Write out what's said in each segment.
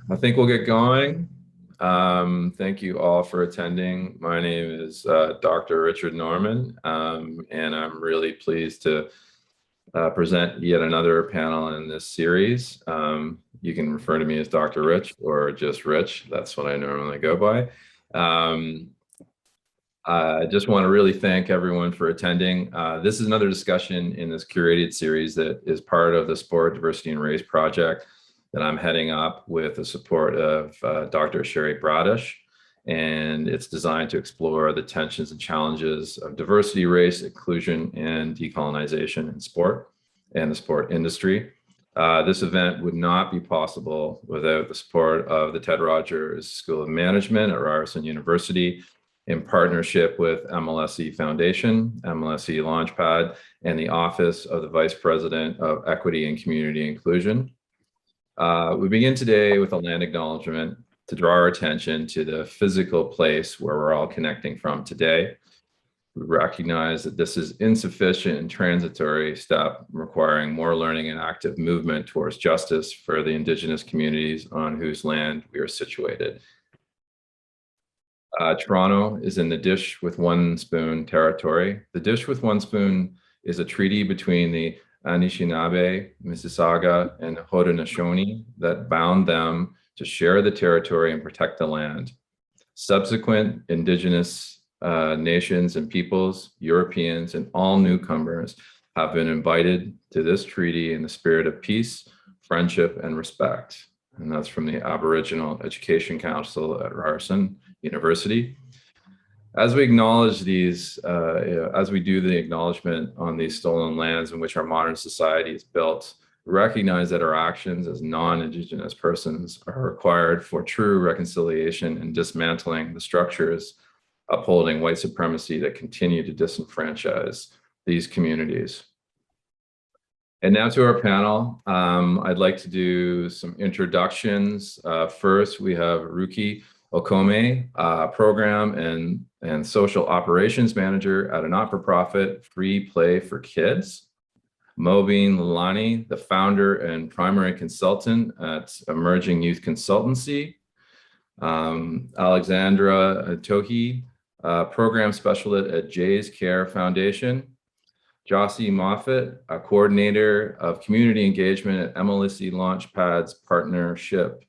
I think we'll get going. Thank you all for attending. My name is Dr. Richard Norman, and I'm really pleased to present yet another panel in this series. You can refer to me as Dr. Rich or just Rich. That's what I normally go by. I just want to really thank everyone for attending. This is another discussion in this curated series that is part of the Sport, Diversity, and Race project that I'm heading up with the support of Dr. Sherry Bradish. And it's designed to explore the tensions and challenges of diversity, race, inclusion, and decolonization in sport and the sport industry. This event would not be possible without the support of the Ted Rogers School of Management at Ryerson University, in partnership with MLSE Foundation, MLSE LaunchPad, and the Office of the Vice President of Equity and Community Inclusion. We begin today with a land acknowledgement to draw our attention to the physical place where we're all connecting from today. We recognize that this is insufficient and transitory step requiring more learning and active movement towards justice for the Indigenous communities on whose land we are situated. Toronto is in the dish with one spoon territory. The dish with one spoon is a treaty between the Anishinaabe, Mississauga, and Haudenosaunee that bound them to share the territory and protect the land. Subsequent Indigenous nations and peoples, Europeans, and all newcomers have been invited to this treaty in the spirit of peace, friendship, and respect. And that's from the Aboriginal Education Council at Ryerson University. As we acknowledge these, as we do the acknowledgement on these stolen lands in which our modern society is built, we recognize that our actions as non-Indigenous persons are required for true reconciliation and dismantling the structures upholding white supremacy that continue to disenfranchise these communities. And now to our panel. I'd like to do some introductions. First, we have Ruke Okome, Program and Social Operations Manager at a not-for-profit Free Play for Kids. Mobeen Lalani, the founder and primary consultant at Emerging Youth Consultancy. Alexandra Tauhid, Program Specialist at Jay's Care Foundation. Josie Moffitt, a coordinator of community engagement at MLSE LaunchPad's partnership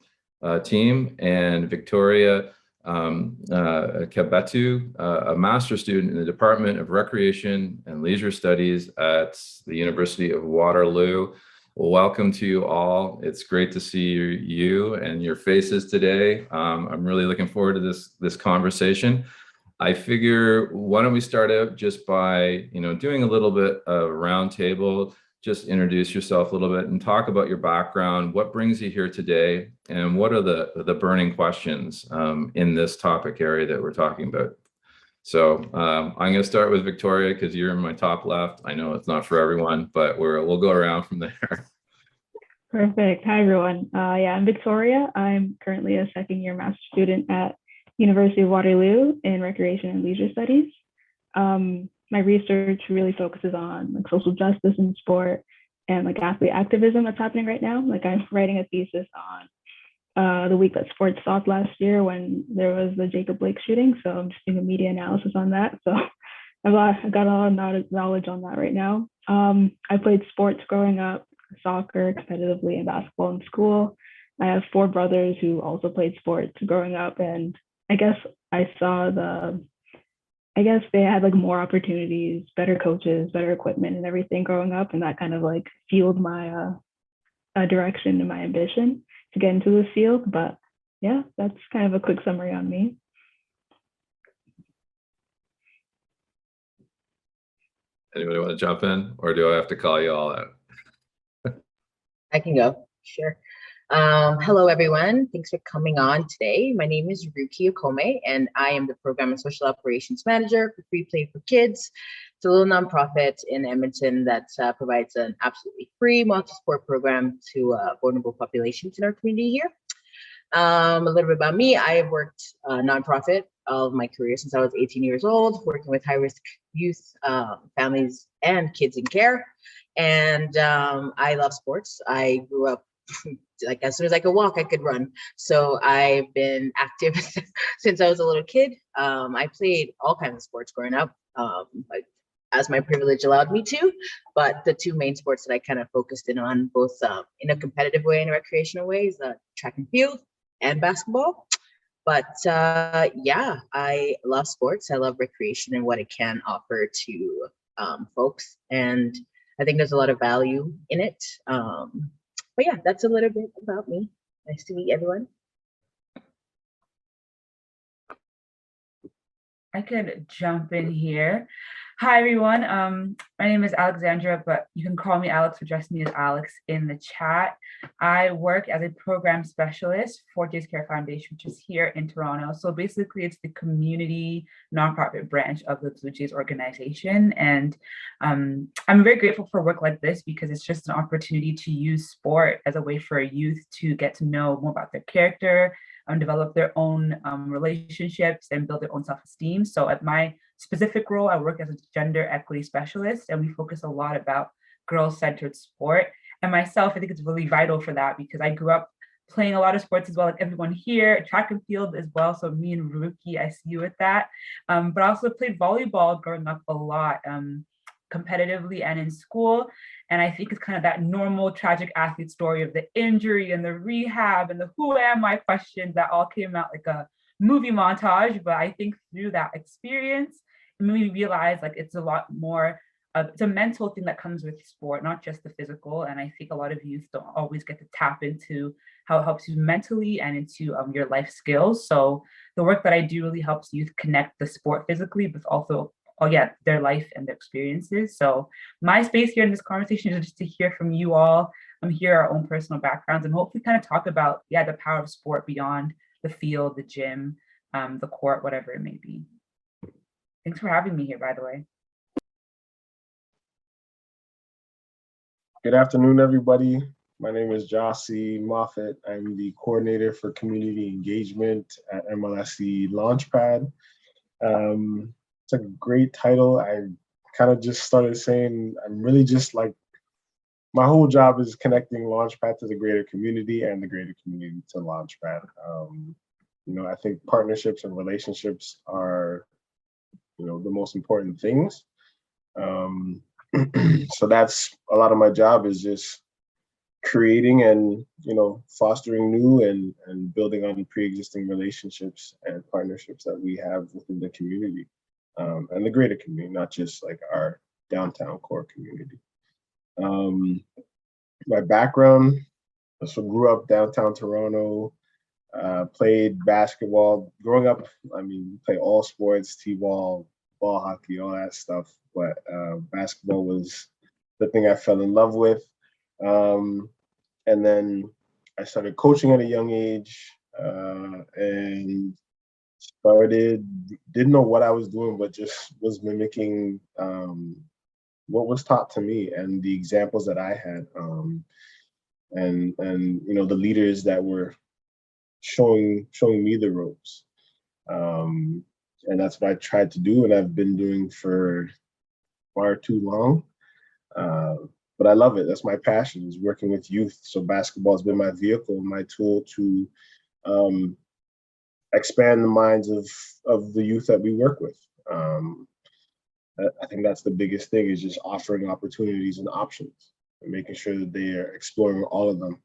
team, and Victoria Kabetu, a master's student in the Department of Recreation and Leisure Studies at the University of Waterloo. Welcome to you all. It's great to see you and your faces today. I'm really looking forward to this conversation. I figure, why don't we start out just by, doing a little bit of roundtable, just introduce yourself a little bit and talk about your background, what brings you here today, and what are the burning questions in this topic area that we're talking about. So I'm going to start with Victoria because you're in my top left. I know it's not for everyone, but we'll go around from there. Perfect. Hi, everyone. I'm Victoria. I'm currently a second-year master's student at University of Waterloo in Recreation and Leisure Studies. My research really focuses on social justice in sport and athlete activism that's happening right now. I'm writing a thesis on the week that sports stopped last year when there was the Jacob Blake shooting. So I'm just doing a media analysis on that. So I've got a lot of knowledge on that right now. I played sports growing up, soccer competitively and basketball in school. I have 4 brothers who also played sports growing up, and I guess I saw they had more opportunities, better coaches, better equipment and everything growing up. And that kind of fueled my direction and my ambition to get into this field. But yeah, that's kind of a quick summary on me. Anybody want to jump in, or do I have to call you all out? I can go, sure. Hello, everyone. Thanks for coming on today. My name is Ruke Okome, and I am the Program and Social Operations Manager for Free Play for Kids. It's a little nonprofit in Edmonton that provides an absolutely free multi-sport program to vulnerable populations in our community here. A little bit about me. I have worked nonprofit all of my career since I was 18 years old, working with high-risk youth, families, and kids in care. And I love sports. I grew up like as soon as I could walk, I could run. So I've been active since I was a little kid. I played all kinds of sports growing up, like as my privilege allowed me to. But the two main sports that I kind of focused in on, both in a competitive way and a recreational way, is track and field and basketball. But yeah, I love sports. I love recreation and what it can offer to folks. And I think there's a lot of value in it. But yeah, that's a little bit about me. Nice to meet everyone. I could jump in here. Hi, everyone. My name is Alexandra, but you can call me Alex or address me as Alex in the chat. I work as a program specialist for Jays Care Foundation, which is here in Toronto. So basically, it's the community nonprofit branch of the Blue Jays organization. And I'm very grateful for work like this because it's just an opportunity to use sport as a way for youth to get to know more about their character, develop their own relationships and build their own self-esteem. So at my specific role, I work as a gender equity specialist, and we focus a lot about girl-centered sport. And myself, I think it's really vital for that because I grew up playing a lot of sports as well, like everyone here, track and field as well. So me and Ruke, I see you with that. But I also played volleyball growing up a lot, competitively and in school. And I think it's kind of that normal tragic athlete story of the injury and the rehab and the who am I questions that all came out like a movie montage. But I think through that experience, it made me realize like it's a lot more it's a mental thing that comes with sport, not just the physical. And I think a lot of youth don't always get to tap into how it helps you mentally and into your life skills. So the work that I do really helps youth connect the sport physically, but also their life and their experiences. So my space here in this conversation is just to hear from you all, hear our own personal backgrounds, and hopefully kind of talk about the power of sport beyond the field, the gym, the court, whatever it may be. Thanks for having me here, by the way. Good afternoon, everybody. My name is Josie Moffitt. I'm the coordinator for community engagement at MLSE LaunchPad. It's a great title. I kind of just started saying I'm really just like, my whole job is connecting LaunchPad to the greater community and the greater community to LaunchPad. I think partnerships and relationships are, the most important things. So that's a lot of my job is just creating and, fostering new and building on pre-existing relationships and partnerships that we have within the community. And the greater community, not just like our downtown core community. My background, so grew up downtown Toronto, played basketball. Growing up, play all sports, t-ball, ball hockey, all that stuff. But basketball was the thing I fell in love with. And then I started coaching at a young age and didn't know what I was doing, but just was mimicking what was taught to me and the examples that I had, and the leaders that were showing me the ropes, and that's what I tried to do, and I've been doing for far too long. But I love it. That's my passion, is working with youth. So basketball has been my vehicle, my tool to expand the minds of the youth that we work with. I think that's the biggest thing, is just offering opportunities and options and making sure that they are exploring all of them.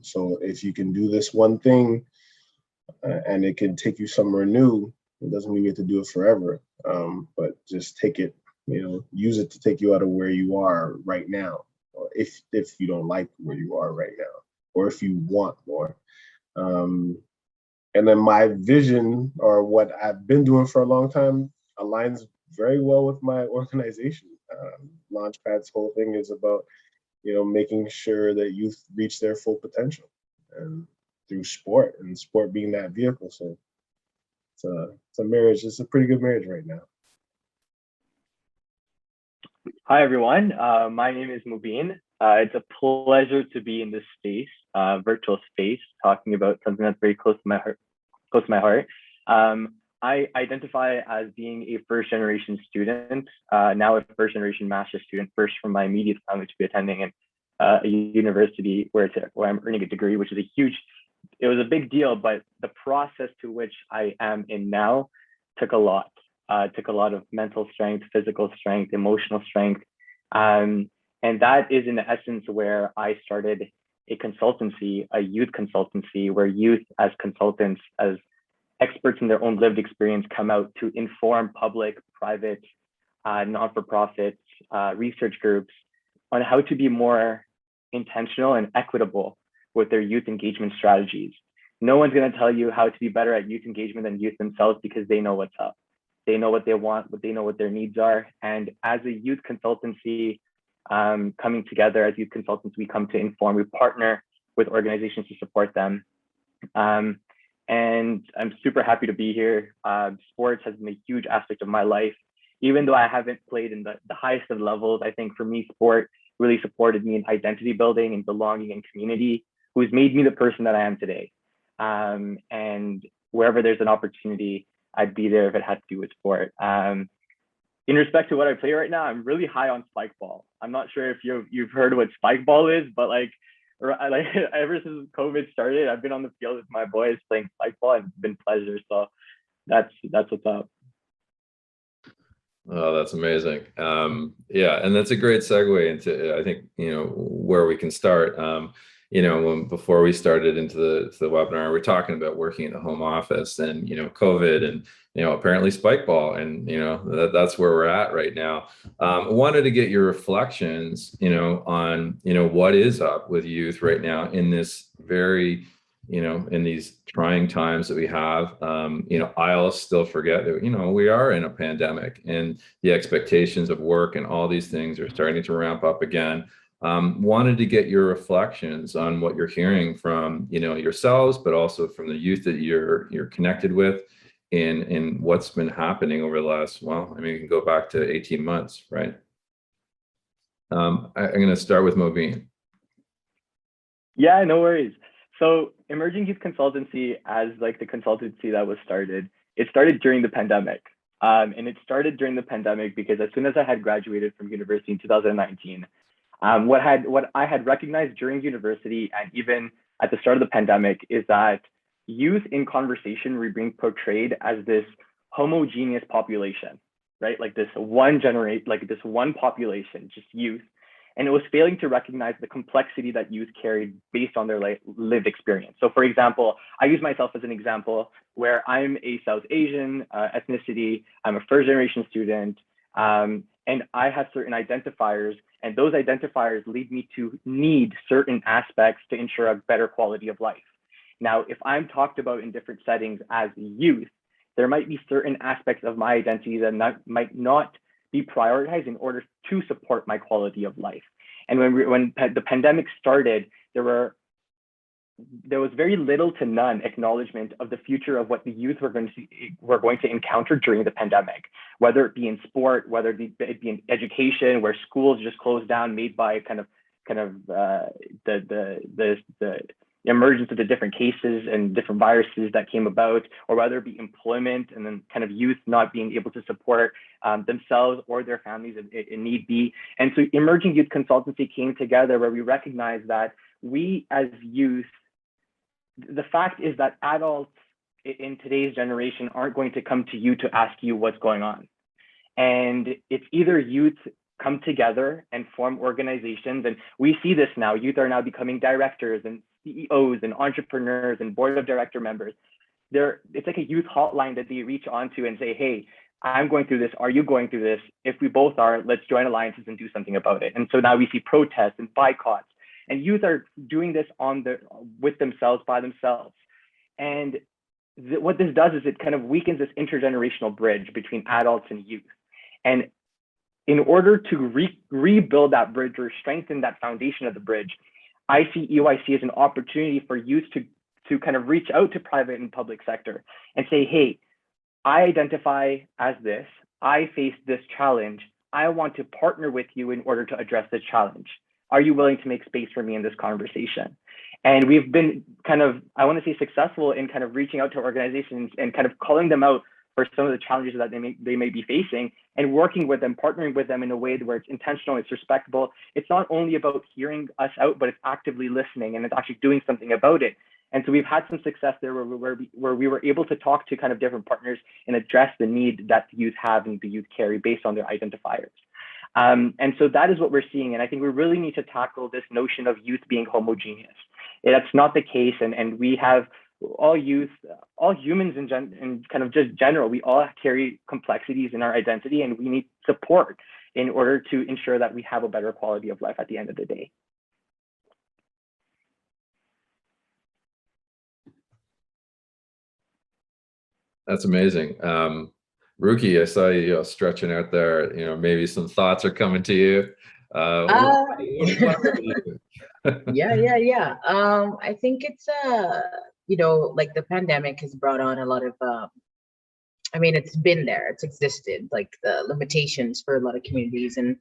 So if you can do this one thing and it can take you somewhere new, it doesn't mean you have to do it forever, but just take it, use it to take you out of where you are right now, or if you don't like where you are right now, or if you want more. And then my vision, or what I've been doing for a long time, aligns very well with my organization. LaunchPad's whole thing is about, making sure that youth reach their full potential, and through sport, and sport being that vehicle. So it's a marriage. It's a pretty good marriage right now. Hi, everyone. My name is Mobeen. It's a pleasure to be in this space, virtual space, talking about something that's very close to my heart. I identify as being a first-generation student, now a first-generation master's student, first from my immediate family to be attending. And a university where I'm earning a degree, which is it was a big deal, but the process to which I am in now took a lot. Took a lot of mental strength, physical strength, emotional strength. And that is in essence where I started a consultancy, a youth consultancy, where youth as consultants, as experts in their own lived experience, come out to inform public, private, non-for-profit research groups on how to be more intentional and equitable with their youth engagement strategies. No one's going to tell you how to be better at youth engagement than youth themselves, because they know what's up. They know what they want, they know what their needs are. And as a youth consultancy, coming together as youth consultants, we come to inform, we partner with organizations to support them. And I'm super happy to be here. Sports has been a huge aspect of my life. Even though I haven't played in the highest of levels, I think for me, sport really supported me in identity building and belonging and community, who's made me the person that I am today. And wherever there's an opportunity, I'd be there if it had to do with sport. In respect to what I play right now, I'm really high on spike ball. I'm not sure if you've heard what spike ball is, but like ever since COVID started, I've been on the field with my boys playing spike ball, and it's been pleasure. So that's what's up. Oh, that's amazing. Yeah, and that's a great segue into, I think, where we can start. Before we started into the webinar, we're talking about working in the home office and, COVID and, apparently spike ball, and, that's where we're at right now. I wanted to get your reflections, on, what is up with youth right now in this very, in these trying times that we have. I'll still forget that, we are in a pandemic, and the expectations of work and all these things are starting to ramp up again. Wanted to get your reflections on what you're hearing from, yourselves, but also from the youth that you're connected with, in what's been happening over the last, you can go back to 18 months, right? I'm going to start with Mobeen. Yeah, no worries. So Emerging Youth Consultancy, as like the consultancy that was started, it started during the pandemic. And it started during the pandemic because as soon as I had graduated from university in 2019, what I had recognized during university and even at the start of the pandemic is that youth in conversation were being portrayed as this homogeneous population, right? Like this one population, just youth. And it was failing to recognize the complexity that youth carried based on their lived experience. So for example, I use myself as an example where I'm a South Asian ethnicity, I'm a first generation student, and I have certain identifiers, and those identifiers lead me to need certain aspects to ensure a better quality of life. Now, if I'm talked about in different settings as youth, there might be certain aspects of my identity that might not be prioritized in order to support my quality of life. And when the pandemic started, there was very little to none acknowledgement of the future of what the youth were going to encounter during the pandemic, whether it be in sport, whether it be in education, where schools just closed down, made by the emergence of the different cases and different viruses that came about, or whether it be employment and then kind of youth not being able to support themselves or their families if need be. And so Emerging Youth Consultancy came together where we recognized that we as youth, the fact is that adults in today's generation aren't going to come to you to ask you what's going on. And it's either youth come together and form organizations, and we see this now, youth are now becoming directors and CEOs and entrepreneurs and board of director members. It's like a youth hotline that they reach onto and say, hey, I'm going through this. Are you going through this? If we both are, let's join alliances and do something about it. And so now we see protests and boycotts, and youth are doing this with themselves, by themselves. And what this does is it kind of weakens this intergenerational bridge between adults and youth. And in order to rebuild that bridge or strengthen that foundation of the bridge, I see EYC as an opportunity for youth to kind of reach out to private and public sector and say, hey, I identify as this, I face this challenge, I want to partner with you in order to address this challenge. Are you willing to make space for me in this conversation? And we've been kind of, I want to say, successful in kind of reaching out to organizations and kind of calling them out for some of the challenges that they may be facing, and working with them, partnering with them in a way where it's intentional, it's respectable. It's not only about hearing us out, but it's actively listening and it's actually doing something about it. And so we've had some success there where we were able to talk to kind of different partners and address the need that the youth have and the youth carry based on their identifiers. And so that is what we're seeing. And I think we really need to tackle this notion of youth being homogeneous. That's not the case. And we have all youth, all humans in kind of just general, we all carry complexities in our identity, and we need support in order to ensure that we have a better quality of life at the end of the day. That's amazing. Ruke, I saw you stretching out there. Maybe some thoughts are coming to you. Yeah. I think it's like the pandemic has brought on a lot of it's been there, it's existed, like the limitations for a lot of communities and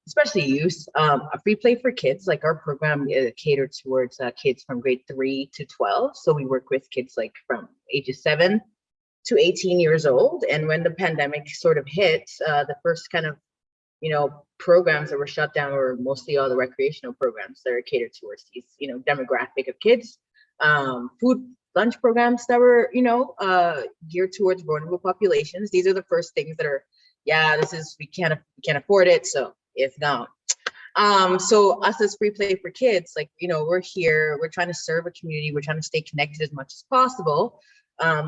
especially youth. A free play for kids, like our program catered towards kids from grade 3 to 12. So we work with kids like from ages 7 to 18 years old. And when the pandemic sort of hit, the first kind of programs that were shut down were mostly all the recreational programs that are catered towards these demographic of kids. Food lunch programs that were geared towards vulnerable populations. These are the first things that are, we can't afford it, so if not. So us as free play for kids, like we're here, we're trying to serve a community, we're trying to stay connected as much as possible.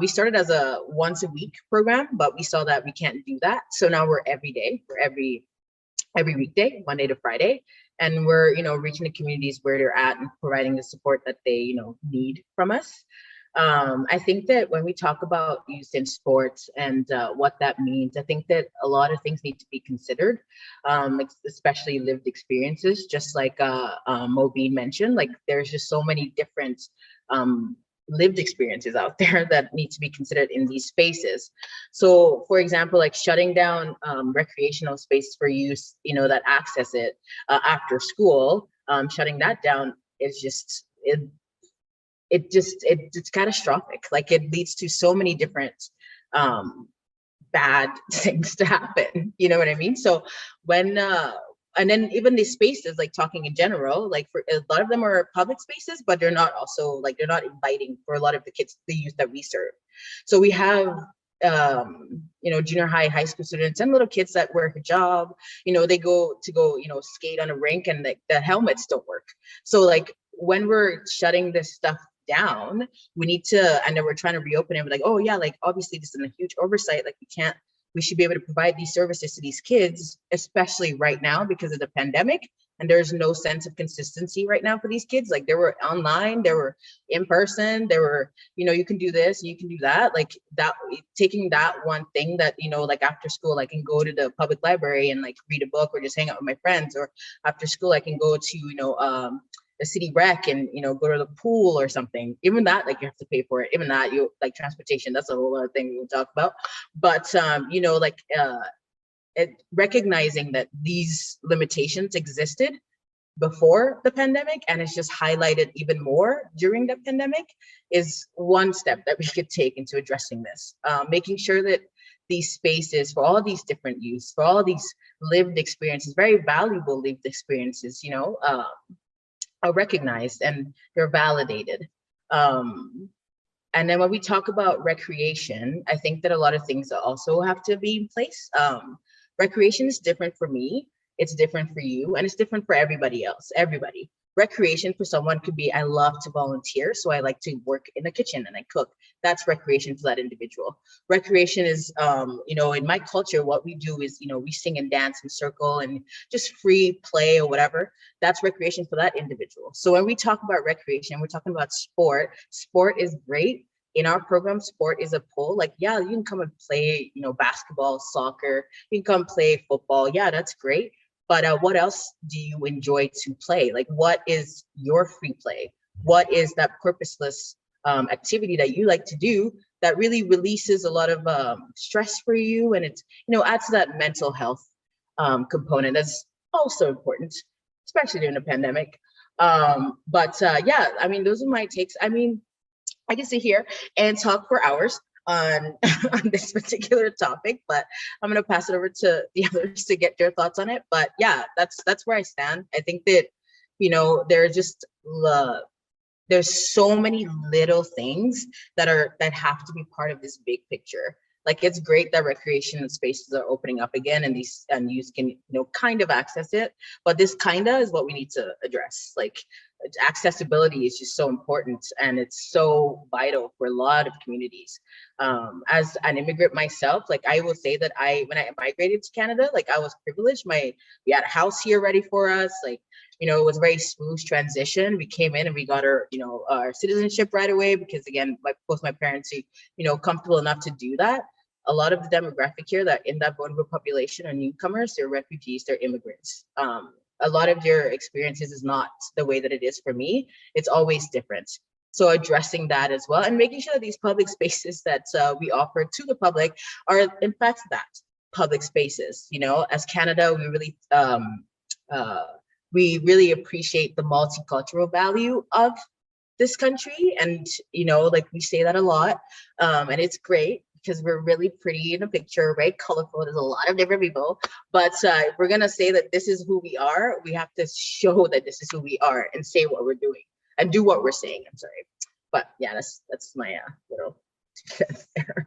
We started as a once a week program, but we saw that we can't do that, so now we're every day, we're every weekday, Monday to Friday, and we're reaching the communities where they're at and providing the support that they need from us. I think that when we talk about youth in sports and what that means, I think that a lot of things need to be considered, especially lived experiences, just like Mobeen mentioned. Like there's just so many different lived experiences out there that need to be considered in these spaces. So for example, like shutting down recreational space for youth, that access it after school, shutting that down is just, it's catastrophic. Like it leads to so many different bad things to happen. You know what I mean? So when and then even these spaces, like talking in general, like for a lot of them are public spaces, but they're not also like, they're not inviting for a lot of the kids, the youth that we serve. So we have junior high school students and little kids that wear hijab, they go skate on a rink and the helmets don't work. So like when we're shutting this stuff down, we need to, and then we're trying to reopen it, like, oh yeah, like obviously this is a huge oversight, like we should be able to provide these services to these kids, especially right now because of the pandemic. And there's no sense of consistency right now for these kids. Like they were online, they were in person, they were, you can do this, you can do that. Like that, taking that one thing that, like after school, I can go to the public library and like read a book or just hang out with my friends, or after school, I can go to, a city rec and go to the pool or something. Even that, like you have to pay for it. Even that, you like transportation, that's a whole other thing we'll talk about. But recognizing that these limitations existed before the pandemic and it's just highlighted even more during the pandemic is one step that we could take into addressing this. Making sure that these spaces for all these different youths, for all these lived experiences, very valuable lived experiences, are recognized and they're validated. And then when we talk about recreation, I think that a lot of things also have to be in place. Recreation is different for me, it's different for you, and it's different for everybody else, everybody. Recreation for someone could be, I love to volunteer, so I like to work in the kitchen and I cook. That's recreation for that individual. Recreation is, in my culture, what we do is, we sing and dance and circle and just free play or whatever. That's recreation for that individual. So when we talk about recreation, we're talking about sport. Sport is great. In our program, sport is a pull. Like, yeah, you can come and play, basketball, soccer. You can come play football. Yeah, that's great. But what else do you enjoy to play? Like, what is your free play? What is that purposeless activity that you like to do that really releases a lot of stress for you? And it's, adds to that mental health component that's also important, especially during the pandemic. Those are my takes. I can sit here and talk for hours. on on this particular topic, but I'm gonna pass it over to the others to get your thoughts on it. But yeah, that's where I stand. I think that there are just there's so many little things that have to be part of this big picture. Like, it's great that recreation spaces are opening up again and these youth can kind of access it, but this kinda is what we need to address. Like, accessibility is just so important and it's so vital for a lot of communities. As an immigrant myself, like, I will say that when I migrated to Canada, like, I was privileged. We had a house here ready for us. Like, it was a very smooth transition. We came in and we got our citizenship right away because, again, both my parents are comfortable enough to do that. A lot of the demographic here that in that vulnerable population are newcomers, they're refugees, they're immigrants. A lot of your experiences is not the way that it is for me. It's always different. So addressing that as well and making sure that these public spaces that we offer to the public are in fact that public spaces. As Canada, we really appreciate the multicultural value of this country. And, like, we say that a lot. And it's great because we're really pretty in a picture, very colorful. There's a lot of different people, but if we're gonna say that this is who we are, we have to show that this is who we are and say what we're doing and do what we're saying. I'm sorry, but yeah, that's my little there.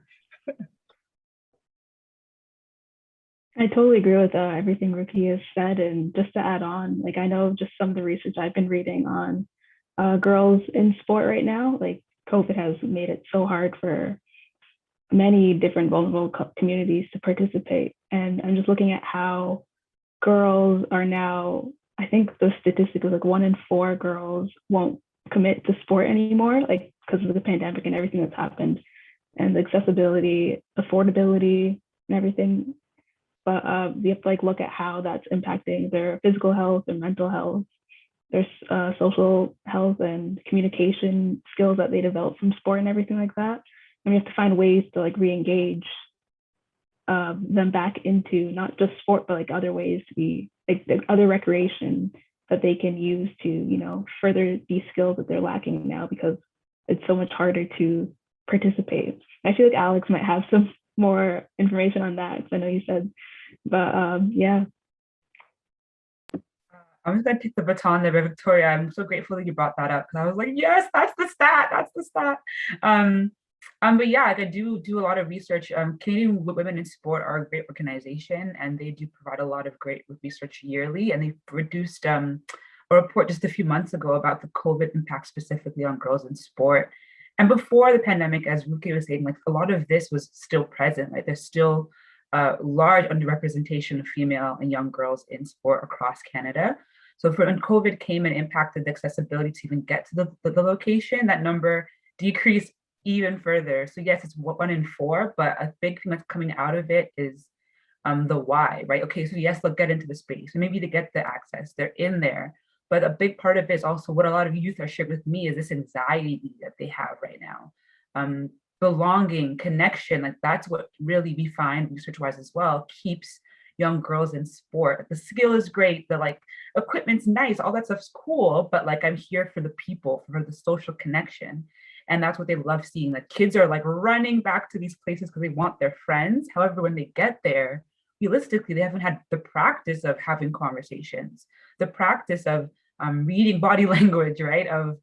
I totally agree with everything Ruki has said. And just to add on, like, I know just some of the research I've been reading on girls in sport right now, like, COVID has made it so hard for many different vulnerable communities to participate. And I'm just looking at how girls are now, I think the statistic was like 1 in 4 girls won't commit to sport anymore, like, because of the pandemic and everything that's happened and the accessibility, affordability and everything. But we have to, like, look at how that's impacting their physical health and mental health, their social health and communication skills that they develop from sport and everything like that. And we have to find ways to, like, re-engage them back into not just sport, but, like, other ways to be, like, other recreation that they can use to, further these skills that they're lacking now because it's so much harder to participate. I feel like Alex might have some more information on that because I know you said, but yeah. I'm just gonna take the baton there, Victoria. I'm so grateful that you brought that up because I was like, yes, that's the stat. That's the stat. But yeah, I do a lot of research. Canadian Women in Sport are a great organization, and they do provide a lot of great research yearly. And they produced a report just a few months ago about the COVID impact specifically on girls in sport. And before the pandemic, as Ruke was saying, like, a lot of this was still present. Like, there's still a large underrepresentation of female and young girls in sport across Canada. So when COVID came and impacted the accessibility to even get to the location, that number decreased even further. So yes, it's 1 in 4, but a big thing that's coming out of it is the why, right? Okay, so yes, they'll get into the space. Maybe to get the access, they're in there. But a big part of it is also what a lot of youth are shared with me is this anxiety that they have right now. Belonging, connection, like, that's what really we find research-wise as well, keeps young girls in sport. The skill is great, the, like, equipment's nice, all that stuff's cool, but, like, I'm here for the people, for the social connection. And that's what they love seeing. Like, kids are, like, running back to these places because they want their friends. However, when they get there, realistically, they haven't had the practice of having conversations, the practice of reading body language, right? Of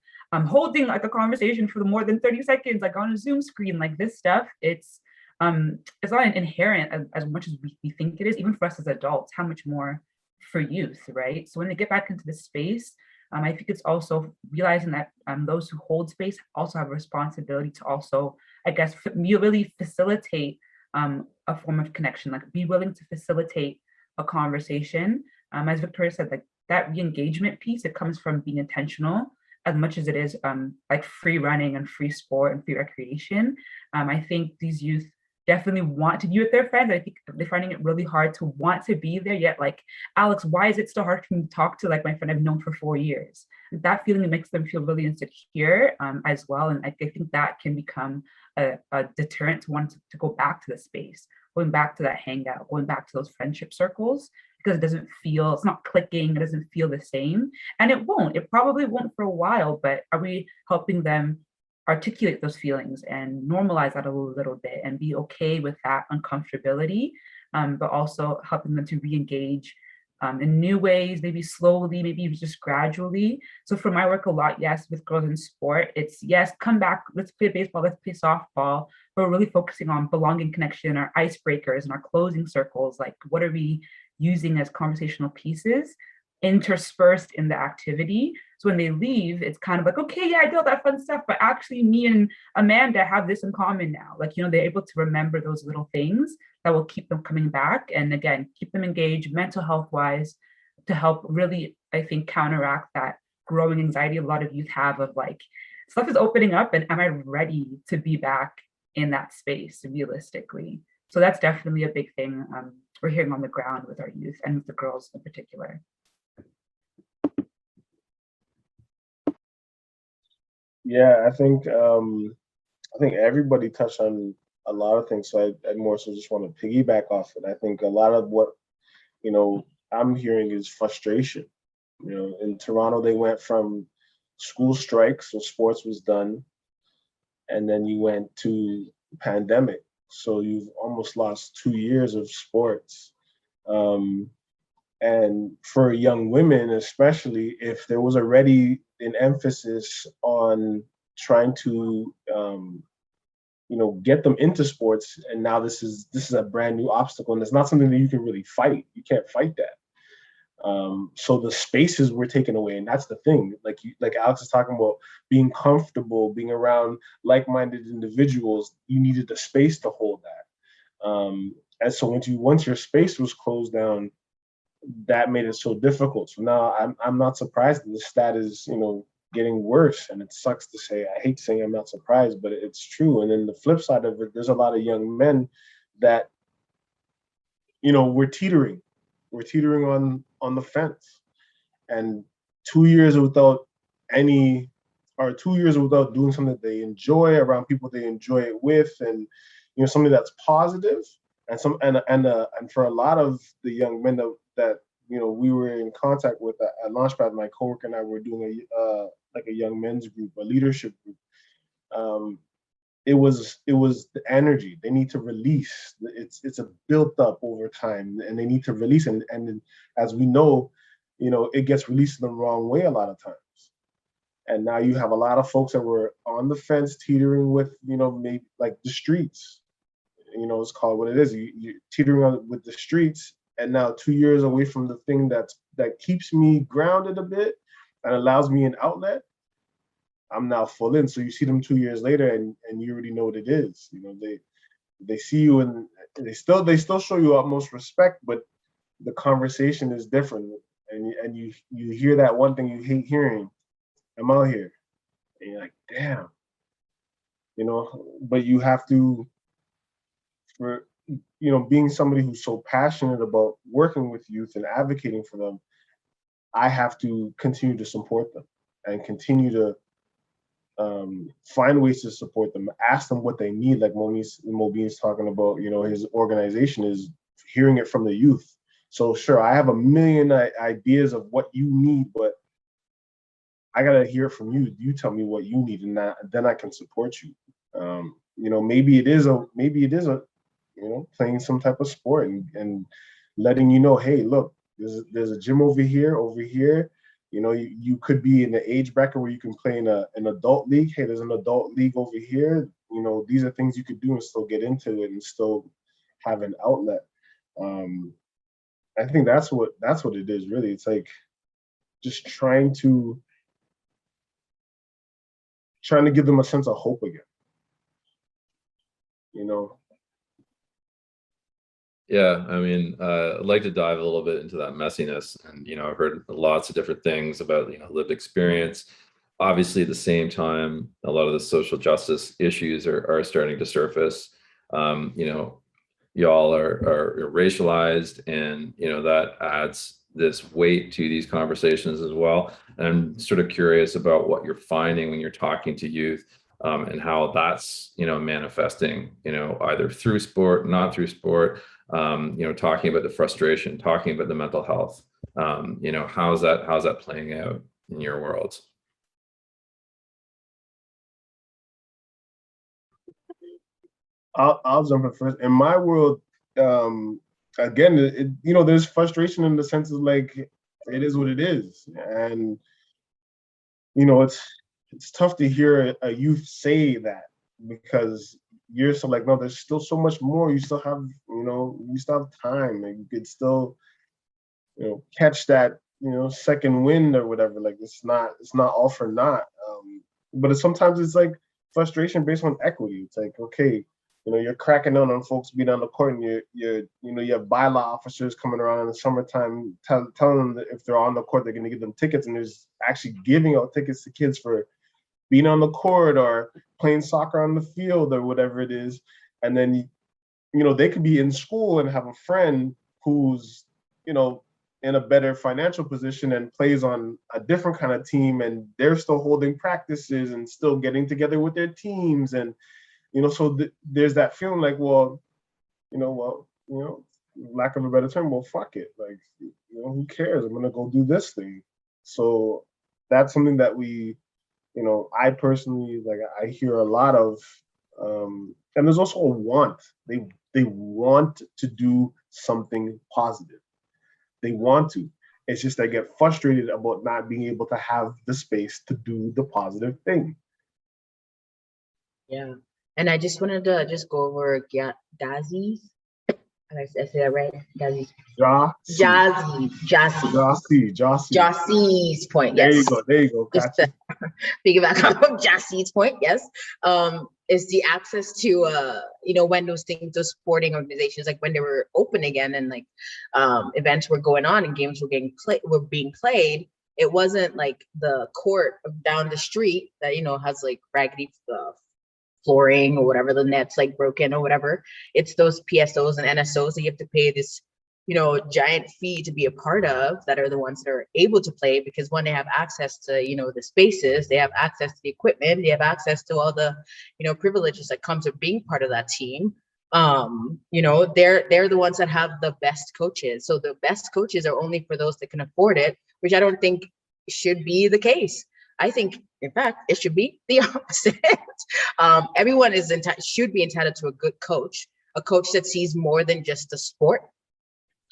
holding, like, a conversation for more than 30 seconds, like on a Zoom screen, like, this stuff, it's not inherent as much as we think it is, even for us as adults, how much more for youth, right? So when they get back into the space, I think it's also realizing that those who hold space also have a responsibility to also, I guess, really facilitate a form of connection, like, be willing to facilitate a conversation. As Victoria said, like, that re-engagement piece, it comes from being intentional as much as it is like free running and free sport and free recreation. I think these youth definitely want to be with their friends. I think they're finding it really hard to want to be there yet. Like, Alex, why is it so hard for me to talk to, like, my friend I've known for 4 years? That feeling makes them feel really insecure as well. And I think that can become a deterrent to want to go back to the space, going back to that hangout, going back to those friendship circles, because it's not clicking, it doesn't feel the same. And it probably won't for a while, but are we helping them articulate those feelings and normalize that a little bit and be okay with that uncomfortability, but also helping them to re-engage in new ways, maybe slowly, maybe just gradually. So for my work a lot, yes, with girls in sport, it's yes, come back, let's play baseball, let's play softball, but we're really focusing on belonging, connection, our icebreakers and our closing circles. Like, what are we using as conversational pieces interspersed in the activity? So when they leave, it's kind of like, okay, yeah, I did all that fun stuff, but actually me and Amanda have this in common now. Like, they're able to remember those little things that will keep them coming back. And again, keep them engaged mental health wise to help really, I think, counteract that growing anxiety a lot of youth have of like, stuff is opening up and am I ready to be back in that space realistically? So that's definitely a big thing we're hearing on the ground with our youth and with the girls in particular. Yeah, I think everybody touched on a lot of things. So I more so just want to piggyback off it. I think a lot of what I'm hearing is frustration. In Toronto, they went from school strikes, so sports was done, and then you went to pandemic. So you've almost lost 2 years of sports. And for young women, especially, if there was already an emphasis on trying to, get them into sports, and now this is a brand new obstacle, and it's not something that you can really fight. You can't fight that. So the spaces were taken away, and that's the thing. Like Alex is talking about, being comfortable, being around like-minded individuals. You needed a space to hold that. And so once your space was closed down, that made it so difficult. So now I'm not surprised that the stat is getting worse, and it sucks to say. I hate saying I'm not surprised, but it's true. And then the flip side of it, there's a lot of young men that we're teetering on the fence, and 2 years without 2 years without doing something that they enjoy around people they enjoy it with, and something that's positive, and for a lot of the young men that we were in contact with at LaunchPad, my coworker and I were doing a young men's group, a leadership group. It was the energy they need to release. It's a built up over time, and they need to release. And as we know, it gets released in the wrong way a lot of times. And now you have a lot of folks that were on the fence, teetering with maybe like the streets. It's called what it is. You're teetering with the streets, and now 2 years away from the thing that keeps me grounded a bit and allows me an outlet. I'm now full in. So you see them 2 years later, and you already know what it is. They see you, and they still show you utmost respect, but the conversation is different. And you hear that one thing you hate hearing. I'm out here, and you're like, damn. But you have to, for being somebody who's so passionate about working with youth and advocating for them, I have to continue to support them and continue to find ways to support them, ask them what they need. Like Mobeen's talking about, his organization is hearing it from the youth. So sure, I have a million ideas of what you need, but I gotta hear from you. You tell me what you need, and then I can support you. Maybe it is a playing some type of sport and letting hey, look, there's a gym over here. You could be in the age bracket where you can play in an adult league. Hey, there's an adult league over here. These are things you could do and still get into it and still have an outlet. I think that's what it is, really. It's like just trying to give them a sense of hope again. Yeah, I mean, I'd like to dive a little bit into that messiness. And, I've heard lots of different things about, lived experience. Obviously, at the same time, a lot of the social justice issues are starting to surface. Y'all are racialized, and, that adds this weight to these conversations as well. And I'm sort of curious about what you're finding when you're talking to youth, and how that's, manifesting, either through sport, not through sport, talking about the frustration, talking about the mental health. How's that playing out in your world? I'll jump in first. In my world, again, there's frustration in the sense of like, it is what it is. And, it's tough to hear a youth say that, because you're so like, no, there's still so much more. You still have, you still have time, and you could still, catch that, second wind or whatever. Like, it's not all for naught. But sometimes it's like frustration based on equity. It's like, okay, you're cracking down on folks being on the court, and you have bylaw officers coming around in the summertime telling them that if they're on the court, they're going to give them tickets, and there's actually giving out tickets to kids for being on the court or playing soccer on the field or whatever it is. And then, they could be in school and have a friend who's, in a better financial position and plays on a different kind of team, and they're still holding practices and still getting together with their teams. And, so there's that feeling like, lack of a better term, well, fuck it. Like, who cares? I'm going to go do this thing. So that's something that I personally, like, I hear a lot of, and there's also a want. They want to do something positive. They want to. It's just they get frustrated about not being able to have the space to do the positive thing. Yeah. And I just wanted to just go over Gyasi's. I say that right? Gyasi's. Josie's point. Yes. There you go. Just to piggyback on Josie's point. Yes. Is the access to when those sporting organizations, like when they were open again and like events were going on and games were being played, it wasn't like the court down the street that has like raggedy flooring or whatever, the net's like broken or whatever. It's those PSOs and NSOs that you have to pay this giant fee to be a part of, that are the ones that are able to play, because when they have access to the spaces, they have access to the equipment, they have access to all the privileges that comes with being part of that team. They're the ones that have the best coaches. So the best coaches are only for those that can afford it, which I don't think should be the case. I think, in fact, it should be the opposite. Everyone should be entitled to a good coach, a coach that sees more than just the sport,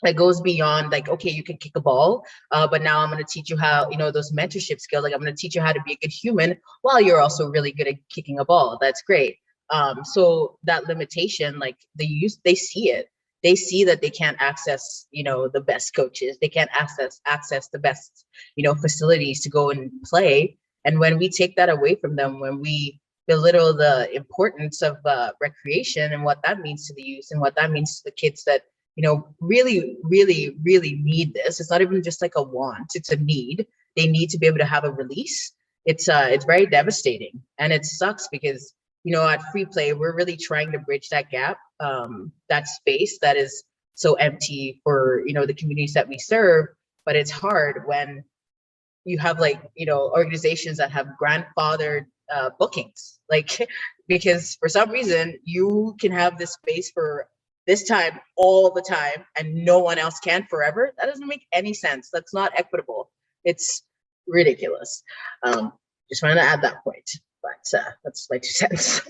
that goes beyond like, okay, you can kick a ball, but now I'm going to teach you how, those mentorship skills. Like, I'm going to teach you how to be a good human while you're also really good at kicking a ball. That's great. So that limitation, like they see it. They see that they can't access, the best coaches. They can't access the best, facilities to go and play. And when we take that away from them, when we belittle the importance of recreation and what that means to the youth and what that means to the kids that, really, really, really need this. It's not even just like a want, it's a need. They need to be able to have a release. It's very devastating. And it sucks because, at Free Play, we're really trying to bridge that gap, that space that is so empty for, the communities that we serve. But it's hard when you have like, organizations that have grandfathered bookings, like, because for some reason you can have this space for this time all the time and no one else can forever. That doesn't make any sense. That's not equitable. It's ridiculous. Just wanted to add that point, but that's my 2 cents.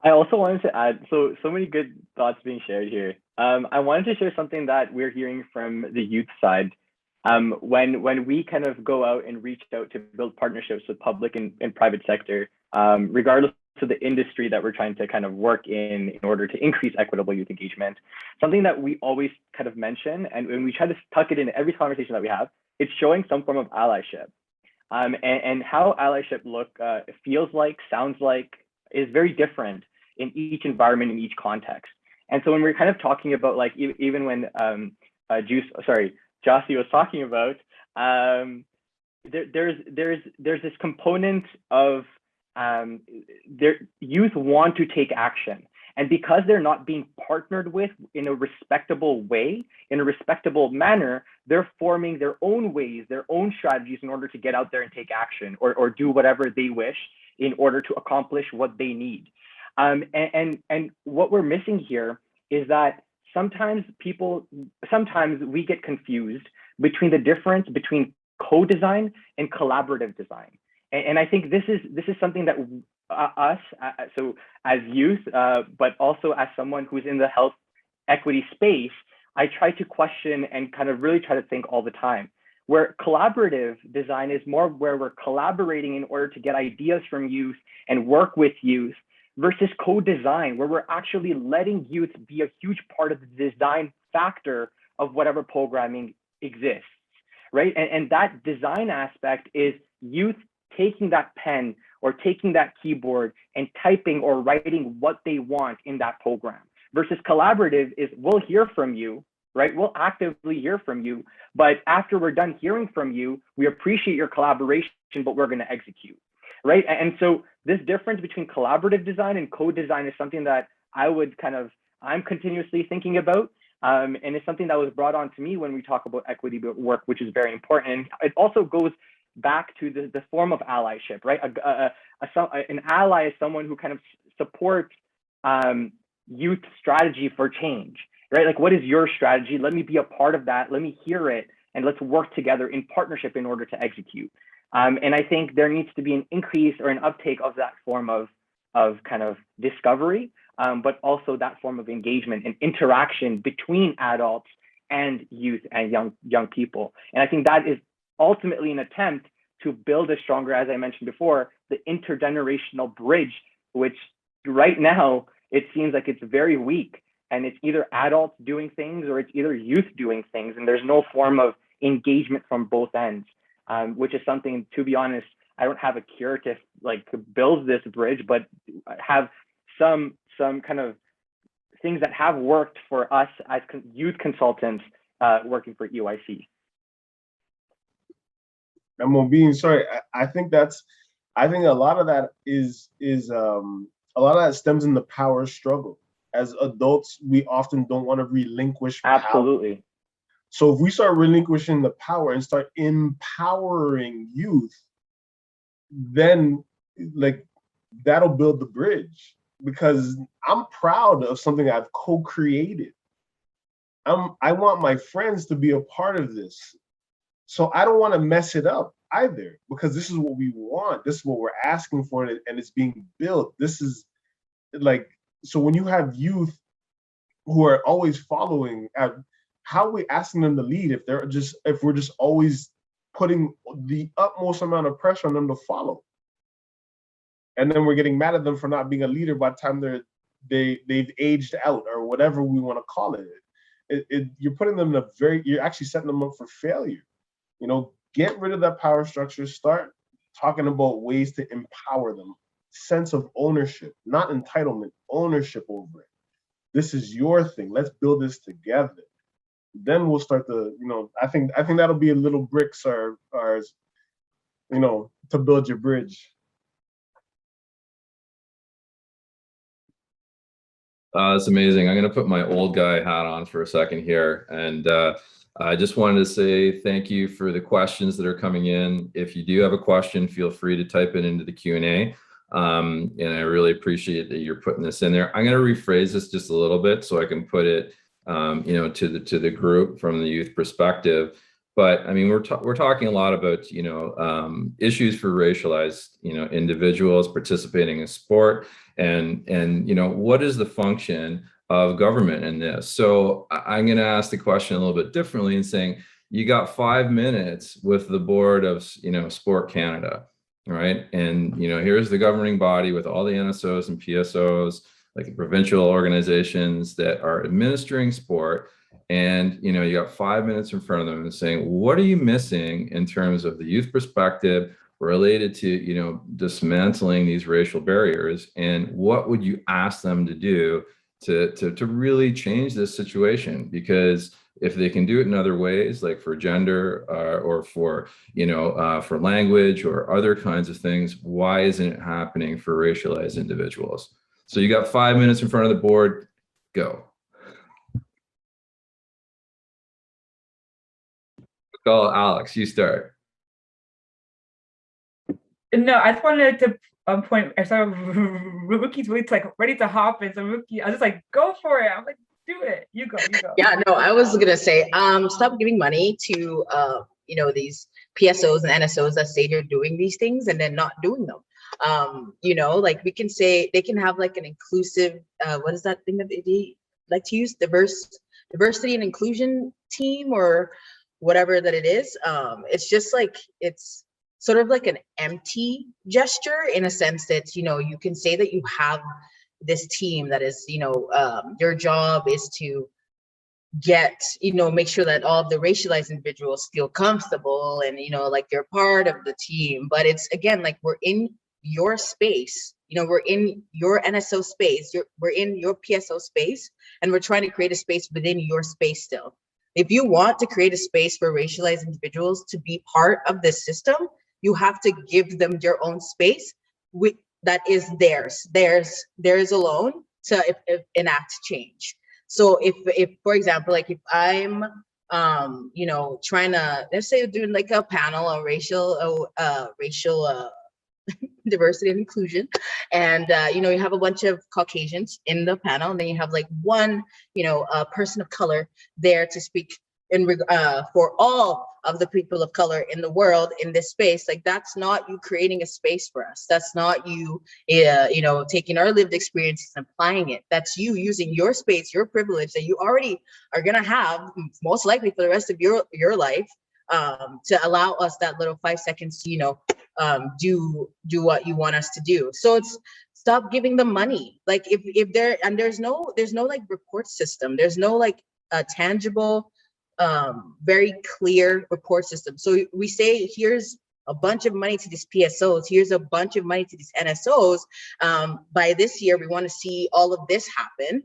I also wanted to add, so many good thoughts being shared here. I wanted to share something that we're hearing from the youth side. When we kind of go out and reach out to build partnerships with public and private sector, regardless of the industry that we're trying to kind of work in order to increase equitable youth engagement, something that we always kind of mention, and when we try to tuck it in every conversation that we have, it's showing some form of allyship. And how allyship feels like, sounds like, is very different in each environment, in each context. And so when we're kind of talking about, like, even when Gyasi was talking about, there's this component of youth want to take action. And because they're not being partnered with in a respectable way, in a respectable manner, they're forming their own ways, their own strategies in order to get out there and take action or do whatever they wish in order to accomplish what they need. And what we're missing here is that sometimes we get confused between the difference between co-design and collaborative design. And I think this is something that so as youth, but also as someone who's in the health equity space, I try to question and kind of really try to think all the time. Where collaborative design is more where we're collaborating in order to get ideas from youth and work with youth, versus co-design, where we're actually letting youth be a huge part of the design factor of whatever programming exists, right? And that design aspect is youth taking that pen or taking that keyboard and typing or writing what they want in that program, versus collaborative is we'll hear from you, right? We'll actively hear from you, but after we're done hearing from you, we appreciate your collaboration, but we're going to execute, right? And so this difference between collaborative design and co-design is something that I'm continuously thinking about. And it's something that was brought on to me when we talk about equity work, which is very important. It also goes back to the form of allyship, right? An ally is someone who kind of supports youth strategy for change, right? Like, what is your strategy? Let me be a part of that. Let me hear it, and let's work together in partnership in order to execute. And I think there needs to be an increase or an uptake of that form of kind of discovery, but also that form of engagement and interaction between adults and youth and young people. And I think that is ultimately an attempt to build a stronger, as I mentioned before, the intergenerational bridge, which right now it seems like it's very weak, and it's either adults doing things or it's either youth doing things, and there's no form of engagement from both ends. Which is something, to be honest, I don't have a cure to build this bridge, but have some kind of things that have worked for us as youth consultants working for EYC. And Mobeen, sorry, I think a lot of that is a lot of that stems in the power struggle. As adults, we often don't want to relinquish power. Absolutely. So if we start relinquishing the power and start empowering youth, then that'll build the bridge, because I'm proud of something I've co-created. I want my friends to be a part of this. So I don't want to mess it up either, because this is what we want. This is what we're asking for, and it's being built. This is so when you have youth who are always following, how are we asking them to lead if we're just always putting the utmost amount of pressure on them to follow? And then we're getting mad at them for not being a leader by the time they've aged out, or whatever we want to call it. You're putting them you're actually setting them up for failure. Get rid of that power structure, start talking about ways to empower them. Sense of ownership, not entitlement, ownership over it. This is your thing. Let's build this together. Then we'll start I think that'll be a little bricks or to build your bridge. That's amazing. I'm going to put my old guy hat on for a second here. And I just wanted to say thank you for the questions that are coming in. If you do have a question, feel free to type it into the Q&A. And I really appreciate that you're putting this in there. I'm going to rephrase this just a little bit so I can put it to the group from the youth perspective. But I mean, we're talking a lot about issues for racialized individuals participating in sport, and what is the function of government in this? So I'm going to ask the question a little bit differently and saying, you got 5 minutes with the board of Sport Canada, right? And here's the governing body with all the NSOs and PSOs, like the provincial organizations that are administering sport. And you got 5 minutes in front of them and saying, what are you missing in terms of the youth perspective related to dismantling these racial barriers, and what would you ask them to do to really change this situation? Because if they can do it in other ways, like for gender or for for language or other kinds of things, why isn't it happening for racialized individuals? So you got 5 minutes in front of the board. Go. Go, Alex, you start. No, I just wanted to point. I saw Ruke's really ready to hop in. So Ruke, I was just go for it. I'm do it. You go. Yeah, no, I was gonna say, stop giving money to these PSOs and NSOs that say they're doing these things and then not doing them. You know, like we can say they can have like an inclusive, what is that thing that they like to use? Diversity and inclusion team or whatever that it is. It's just like, it's sort of like an empty gesture in a sense that, you know, you can say that you have this team that is, you know, your job is to get, you know, make sure that all of the racialized individuals feel comfortable and, you know, like they're part of the team. But it's, again, like we're in your space, you know, we're in your NSO space, we're in your PSO space, and we're trying to create a space within your space still. If you want to create a space for racialized individuals to be part of this system, you have to give them their own space that is theirs alone to enact change. So if for example, like if I'm you know, trying to, let's say doing like a panel on racial diversity and inclusion, and you know, you have a bunch of Caucasians in the panel, and then you have like one, you know, person of color there to speak for all of the people of color in the world in this space. Like, that's not you creating a space for us. That's not you, you know, taking our lived experiences and applying it. That's you using your space, your privilege that you already are gonna have most likely for the rest of your life, to allow us that little 5 seconds to, you know, do what you want us to do. So it's, stop giving them money. Like if there, and there's no like report system. There's no like a tangible, very clear report system. So we say, here's a bunch of money to these PSOs, here's a bunch of money to these NSOs. By this year, we want to see all of this happen.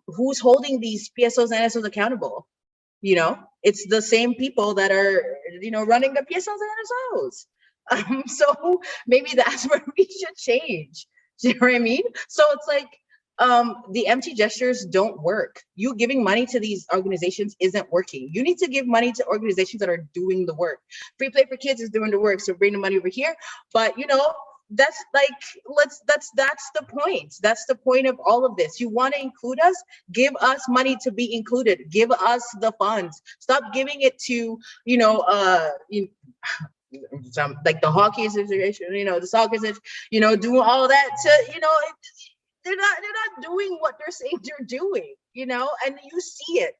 Who's holding these PSOs and NSOs accountable? You know, it's the same people that are, you know, running the PSOs and NSOs. So maybe that's where we should change. Do you know what I mean? So it's like, the empty gestures don't work. You giving money to these organizations isn't working. You need to give money to organizations that are doing the work. Free Play for Kids is doing the work, so bring the money over here. But you know, that's like, that's the point. That's the point of all of this. You want to include us? Give us money to be included. Give us the funds. Stop giving it to, you know, some like the hockey association, you know, the soccer, you know, doing all that to, you know, they're not doing what they're saying they're doing, you know, and you see it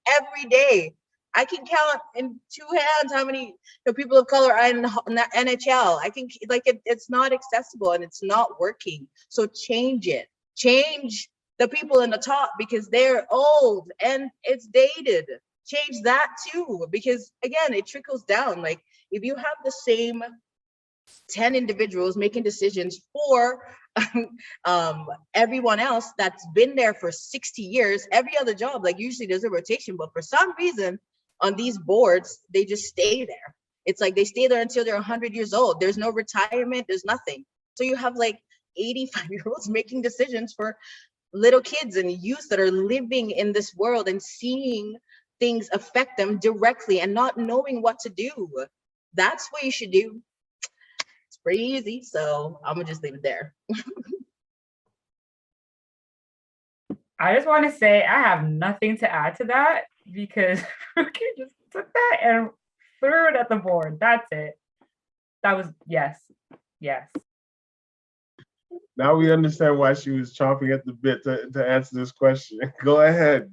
every day. I can count in two hands how many, you know, people of color are in the NHL. I can, like, it's not accessible and it's not working. So change it. Change the people in the top because they're old and it's dated. Change that too, because again, it trickles down. Like, if you have the same 10 individuals making decisions for everyone else that's been there for 60 years, every other job, like usually there's a rotation, but for some reason on these boards, they just stay there. It's like they stay there until they're 100 years old. There's no retirement, there's nothing. So you have like 85-year-olds making decisions for little kids and youth that are living in this world and seeing things affect them directly and not knowing what to do. That's what you should do. It's pretty easy, so I'm gonna just leave it there. I just want to say I have nothing to add to that because Ruke just took that and threw it at the board. That's it. That was, yes. Now we understand why she was chomping at the bit to answer this question. Go ahead.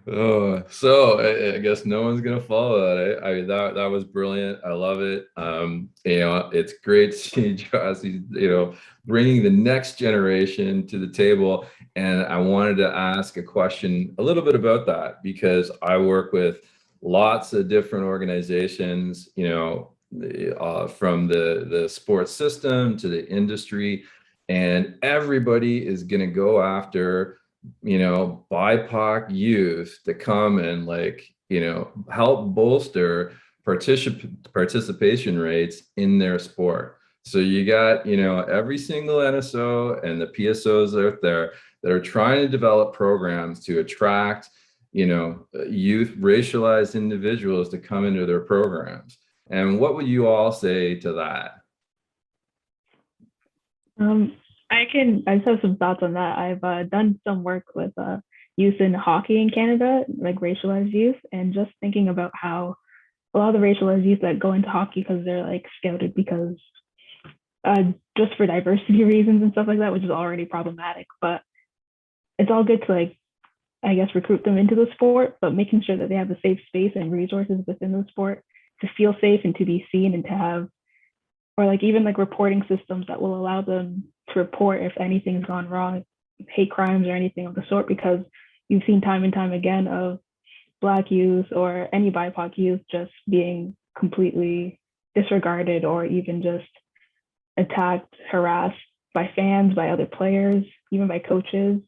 Oh, so I guess no one's gonna follow that. I mean, that was brilliant. I love it. You know, it's great to see Gyasi, you know, bringing the next generation to the table. And I wanted to ask a question a little bit about that because I work with lots of different organizations, you know, from the sports system to the industry, and everybody is gonna go after, you know, BIPOC youth to come and, like, you know, help bolster participation rates in their sport. So you got, you know, every single NSO and the PSOs out there that are trying to develop programs to attract, you know, youth racialized individuals to come into their programs. And what would you all say to that? I just have some thoughts on that. I've done some work with youth in hockey in Canada, like racialized youth, and just thinking about how a lot of the racialized youth that go into hockey because they're like scouted because just for diversity reasons and stuff like that, which is already problematic. But it's all good to like, I guess, recruit them into the sport, but making sure that they have a safe space and resources within the sport to feel safe and to be seen and to have, or like even like reporting systems that will allow them to report if anything's gone wrong, hate crimes or anything of the sort, because you've seen time and time again of Black youth or any BIPOC youth just being completely disregarded or even just attacked, harassed by fans, by other players, even by coaches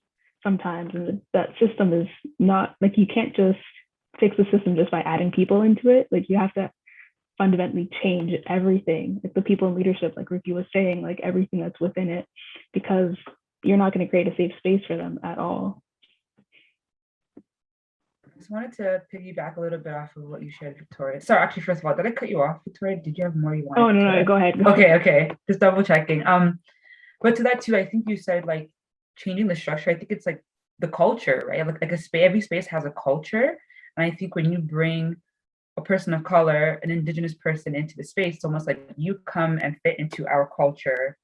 sometimes. And that system is not like, you can't just fix the system just by adding people into it. Like you have to fundamentally change everything, like the people in leadership, like Ruke was saying, like everything that's within it, because you're not going to create a safe space for them at all. I just wanted to piggyback a little bit off of what you shared, Victoria. Sorry, actually, first of all, did I cut you off, Victoria? Did you have more you wanted? Oh, no, go ahead. Okay, just double checking. But to that too, I think you said like changing the structure. I think it's like the culture, right? Like every space has a culture, and I think when you bring a person of color, an Indigenous person into the space, it's almost like you come and fit into our culture.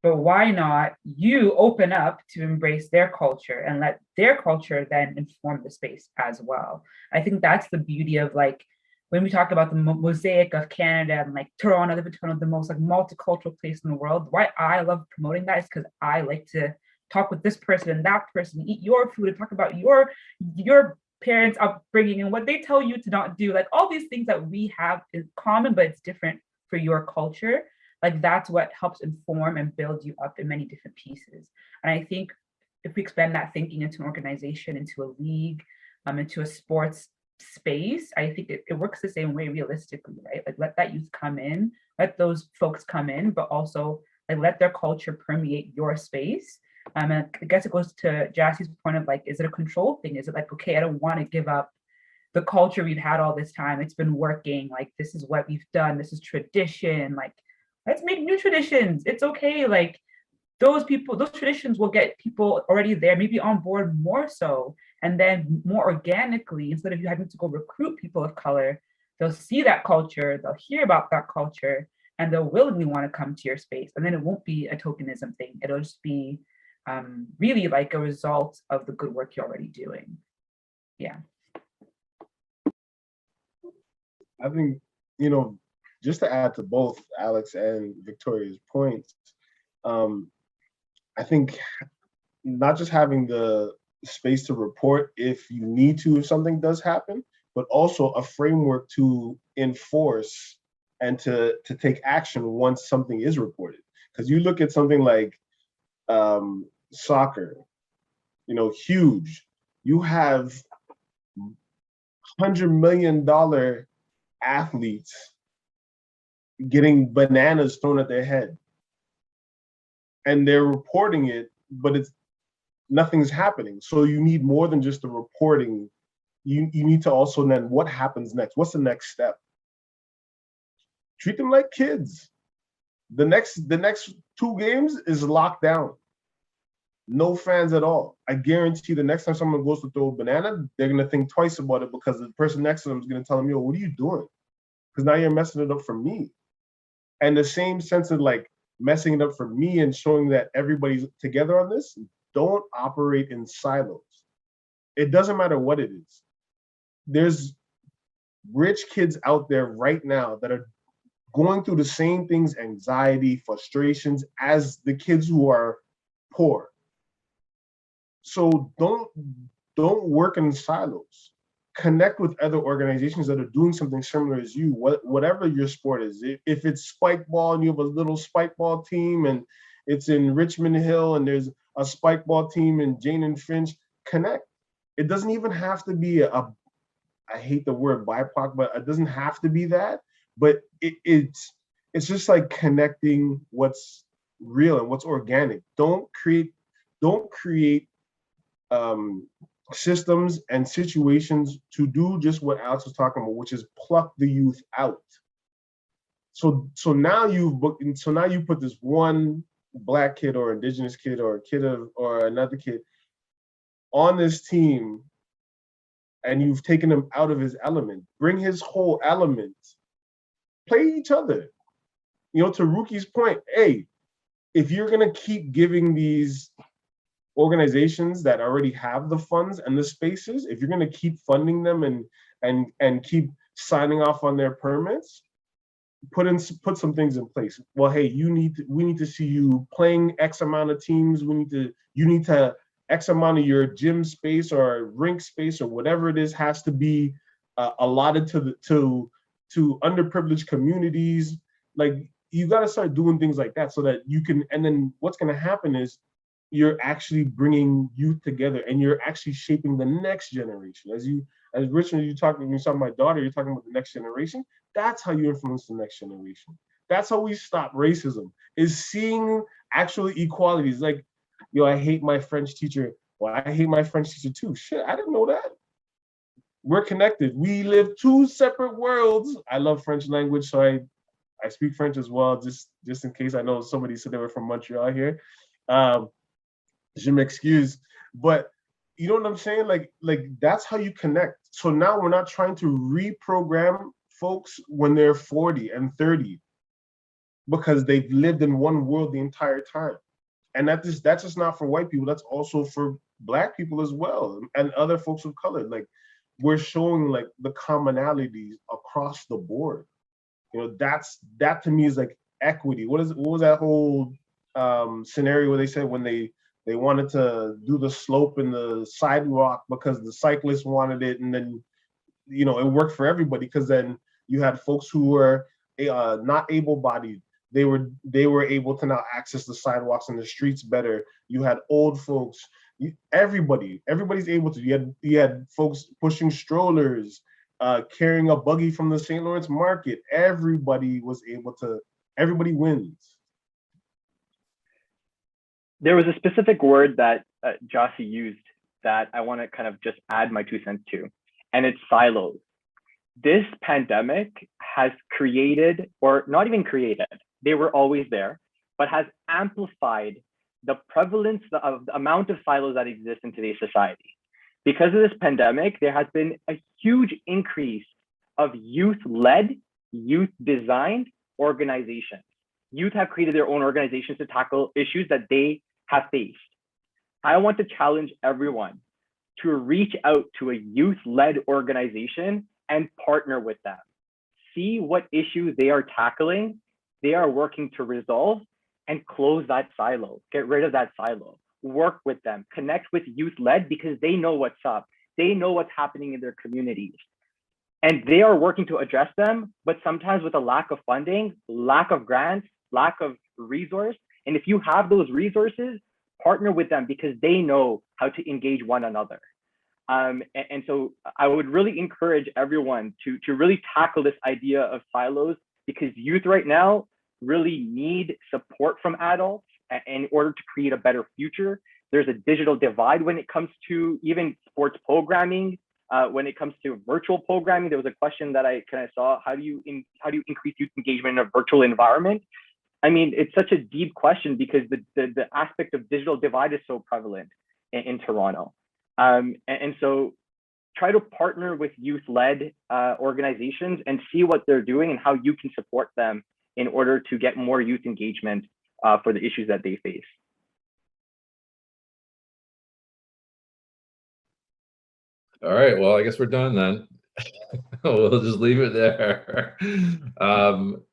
But why not you open up to embrace their culture and let their culture then inform the space as well? I think that's the beauty of like, when we talk about the mosaic of Canada and like Toronto, the most like multicultural place in the world, why I love promoting that is because I like to talk with this person and that person, eat your food and talk about your parents' upbringing and what they tell you to not do, like all these things that we have in common, but it's different for your culture. Like that's what helps inform and build you up in many different pieces. And I think if we expand that thinking into an organization, into a league, into a sports space, I think it works the same way realistically, right? Like let that youth come in, let those folks come in, but also like let their culture permeate your space. And I guess it goes to Gyasi's point of like, is it a control thing? Is it like, okay, I don't want to give up the culture we've had all this time. It's been working. Like, this is what we've done. This is tradition. Like, let's make new traditions. It's okay. Like those traditions will get people already there, maybe on board more so. And then more organically, instead of you having to go recruit people of color, they'll see that culture, they'll hear about that culture, and they'll willingly want to come to your space. And then it won't be a tokenism thing. It'll just be really like a result of the good work you're already doing. Yeah. I think, just to add to both Alex and Victoria's points, I think not just having the space to report if you need to, if something does happen, but also a framework to enforce and to take action once something is reported. Because you look at something like soccer, huge. You have $100 million athletes getting bananas thrown at their head, and they're reporting it, but nothing's happening. So you need more than just the reporting. You need to also then, what happens next? What's the next step? Treat them like kids. The next 2 games is locked down. No fans at all. I guarantee the next time someone goes to throw a banana, they're gonna think twice about it, because the person next to them is gonna tell them, yo, what are you doing? Because now you're messing it up for me. And the same sense of like messing it up for me and showing that everybody's together on this, don't operate in silos. It doesn't matter what it is. There's rich kids out there right now that are going through the same things, anxiety, frustrations, as the kids who are poor. So don't work in silos. Connect with other organizations that are doing something similar as you, whatever your sport is. If it's spike ball and you have a little spike ball team and it's in Richmond Hill and there's a spike ball team in Jane and Finch, connect. It doesn't even have to be I hate the word BIPOC, but it doesn't have to be that. But it's just like connecting what's real and what's organic. Don't create systems and situations to do just what Alex was talking about, which is pluck the youth out. So now you put this one Black kid or Indigenous kid or a kid or another kid on this team and you've taken him out of his element. Bring his whole element. Play each other. You know, to Ruki's point, hey, if you're gonna keep giving these organizations that already have the funds and the spaces, if you're gonna keep funding them and keep signing off on their permits, put some things in place. Well, hey, we need to see you playing X amount of teams. You need to X amount of your gym space or rink space or whatever it is has to be allotted to underprivileged communities. Like, you got to start doing things like that so that you can. And then what's going to happen is you're actually bringing youth together and you're actually shaping the next generation. As Richard, you talking about my daughter, you're talking about the next generation. That's how you influence the next generation. That's how we stop racism, is seeing actual equalities. Like, yo, I hate my French teacher. Well, I hate my French teacher too. Shit, I didn't know that. We're connected. We live two separate worlds. I love French language, so I speak French as well, just in case. I know somebody said they were from Montreal here. Je m'excuse. But you know what I'm saying? Like that's how you connect. So now we're not trying to reprogram folks when they're 40 and 30 because they've lived in one world the entire time. And that's just not for white people. That's also for Black people as well and other folks of color. Like, we're showing like the commonalities across the board. You know, that to me is like equity. What was that whole scenario where they said when they wanted to do the slope in the sidewalk because the cyclists wanted it, and then, you know, it worked for everybody because then you had folks who were not able-bodied. They were able to now access the sidewalks and the streets better. You had old folks. Everybody's able to. You had folks pushing strollers, carrying a buggy from the St. Lawrence market. Everybody was able to. Everybody wins. There was a specific word that Gyasi used that I want to kind of just add my 2 cents to, and it's silos. This pandemic has created, or not even created, they were always there, but has amplified the prevalence of the amount of silos that exist in today's society. Because of this pandemic, there has been a huge increase of youth-led, youth-designed organizations. Youth have created their own organizations to tackle issues that they have faced. I want to challenge everyone to reach out to a youth-led organization and partner with them. See what issues they are tackling, they are working to resolve, and close that silo, get rid of that silo. Work with them, connect with youth-led because they know what's up. They know what's happening in their communities. And they are working to address them, but sometimes with a lack of funding, lack of grants, lack of resource. And if you have those resources, partner with them because they know how to engage one another. And so I would really encourage everyone to really tackle this idea of silos because youth right now really need support from adults in order to create a better future. There's a digital divide when it comes to even sports programming. When it comes to virtual programming, there was a question that I kind of saw, how do you increase youth engagement in a virtual environment? I mean, it's such a deep question because the aspect of digital divide is so prevalent in Toronto. And so try to partner with youth-led organizations and see what they're doing and how you can support them in order to get more youth engagement for the issues that they face. All right, well, I guess we're done then. We'll just leave it there.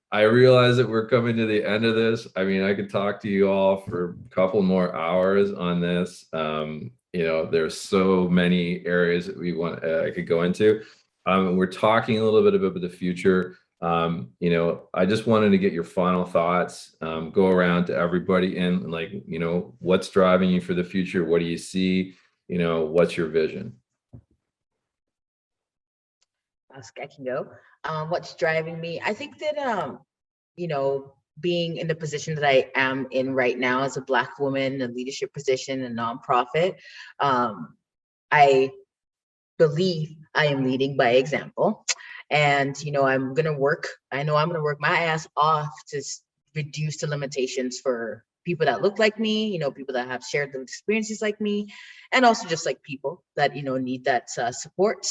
I realize that we're coming to the end of this. I mean, I could talk to you all for a couple more hours on this. You know, there's so many areas that we want I could go into. We're talking a little bit about the future. You know, I just wanted to get your final thoughts, go around to everybody and like, you know, what's driving you for the future? What do you see? You know, what's your vision? I can go. What's driving me? I think that, you know, being in the position that I am in right now as a Black woman in a leadership position, a nonprofit, I believe I am leading by example. And, you know, I know I'm going to work my ass off to reduce the limitations for people that look like me, people that have shared those experiences like me, and also just like people that, need that support.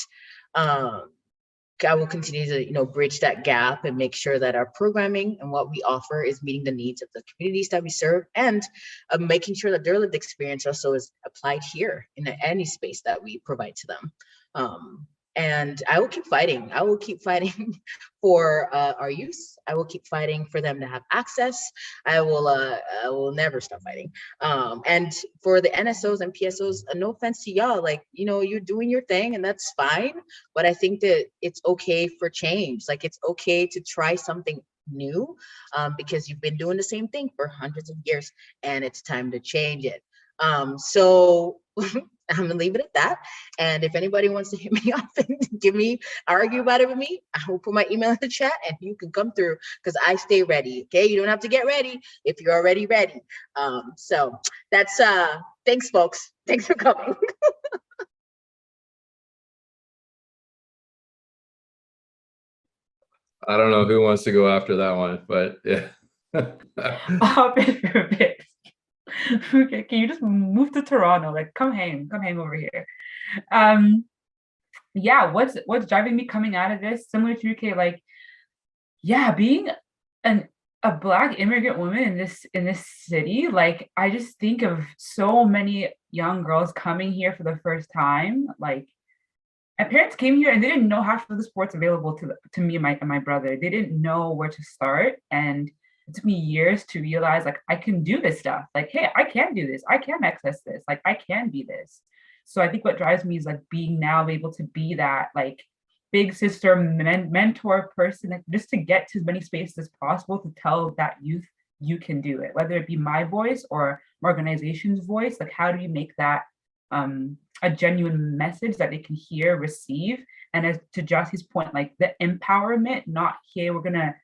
I will continue to, bridge that gap and make sure that our programming and what we offer is meeting the needs of the communities that we serve, and making sure that their lived experience also is applied here in any space that we provide to them. And I will keep fighting. I will keep fighting for our youth. I will keep fighting for them to have access. I will never stop fighting. And for the NSOs and PSOs, no offense to y'all, like, you're doing your thing and that's fine. But I think that it's okay for change. Like, it's okay to try something new, because you've been doing the same thing for hundreds of years and it's time to change it. So I'm gonna leave it at that. And if anybody wants to hit me up and argue about it with me, I will put my email in the chat and you can come through, because I stay ready. Okay, you don't have to get ready if you're already ready. So that's thanks, folks. Thanks for coming. I don't know who wants to go after that one, but yeah. I'll hop in for a bit. Okay, can you just move to Toronto? Like, come hang over here. Yeah, what's driving me coming out of this, similar to UK, like, yeah, being a Black immigrant woman in this city, like, I just think of so many young girls coming here for the first time. Like, my parents came here and they didn't know half of the sports available to me and my brother. They didn't know where to start, and it took me years to realize, like, I can do this stuff. Like, hey, I can do this. I can access this. Like, I can be this. So I think what drives me is, like, being now able to be that, like, big sister, mentor person, like, just to get to as many spaces as possible to tell that youth, you can do it. Whether it be my voice or my organization's voice, like, how do you make that a genuine message that they can hear, receive? And as to Josie's point, like, the empowerment, not, hey, we're gonna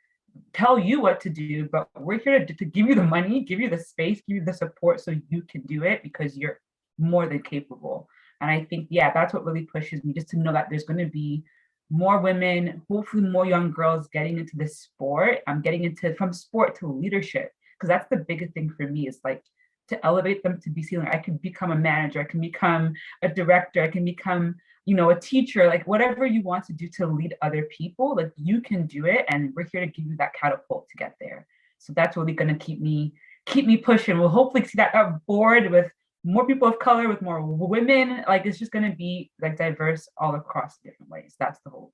tell you what to do, but we're here to give you the money, give you the space, give you the support so you can do it, because you're more than capable. And I think, yeah, that's what really pushes me, just to know that there's going to be more women, hopefully more young girls getting into this sport. I'm getting into from sport to leadership, because that's the biggest thing for me, is like to elevate them to be seen. Like, I can become a manager, I can become a director, I can become, a teacher, like whatever you want to do to lead other people, like, you can do it, and we're here to give you that catapult to get there. So that's really going to keep me pushing. We'll hopefully see that board with more people of color, with more women. Like, it's just going to be like diverse all across different ways. That's the hope.